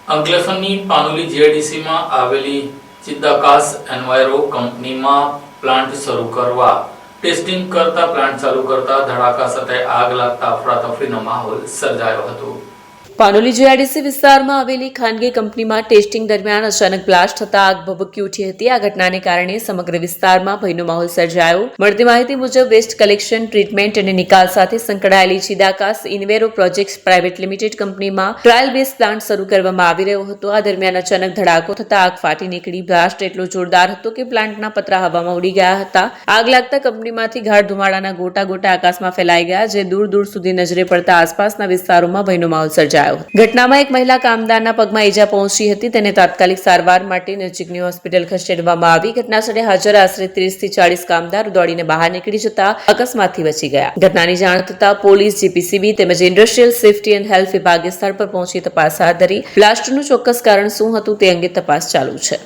અંકલેશ્વરની પાનોલી જીઆઈડીસીમાં આવેલી ચિત્તાકાશ એન્વાયરો કંપનીમાં પ્લાન્ટ શરૂ કરવા ટેસ્ટિંગ કરતા પ્લાન્ટ ચાલુ કરતા ધડાકા સાથે આગ લાગતા અફરાતફરીનો માહોલ સર્જાયો હતો। પાનોલી જીઆઈડીસી વિસ્તારમાં આવેલી ખાનગી કંપનીમાં ટેસ્ટિંગ દરમિયાન અચાનક બ્લાસ્ટ થતા આગ ભભૂકી ઉઠી હતી। આ ઘટનાને કારણે સમગ્ર વિસ્તારમાં ભયનો માહોલ સર્જાયો। મળતી માહિતી મુજબ વેસ્ટ કલેક્શન, ટ્રીટમેન્ટ અને નિકાલ સાથે સંકળાયેલી ચિત્તાકાશ ઇન્વેરો પ્રોજેક્ટ્સ પ્રાઇવેટ લિમિટેડ કંપનીમાં ટ્રાયલ બેઝ પ્લાન્ટ શરૂ કરવામાં આવી રહ્યો હતો। આ દરમિયાન અચાનક ધડાકો થતા આગ ફાટી નીકળી। બ્લાસ્ટ એટલો જોરદાર હતો કે પ્લાન્ટના પતરા હવામાં ઉડી ગયા હતા। આગ લાગતા કંપનીમાંથી ગાઢ ધુમાડાના ગોટા ગોટા આકાશમાં ફેલાઈ ગયા, જે દૂર દૂર સુધી નજરે પડતા આસપાસના વિસ્તારોમાં ભયનો માહોલ સર્જાયો। ઘટનામાં એક મહિલા કામદારના પગમાં ઈજા પહોંચી હતી। તેને તાત્કાલિક સારવાર માટે નજીકની હોસ્પિટલ ખસેડવામાં આવી। ઘટનાસ્થળે હાજર આશરે 30 થી 40 કામદાર દોડીને બહાર નીકળી જતા અકસ્માતથી બચી ગયા। ઘટનાની જાણ થતાં પોલીસ, જીપીસીબી તેમજ ઇન્ડસ્ટ્રીયલ સેફટી એન્ડ હેલ્થ વિભાગે સ્થળ પર પહોંચી તપાસ હાથ ધરી। બ્લાસ્ટનું ચોક્કસ કારણ શું હતું તે અંગે તપાસ ચાલુ છે।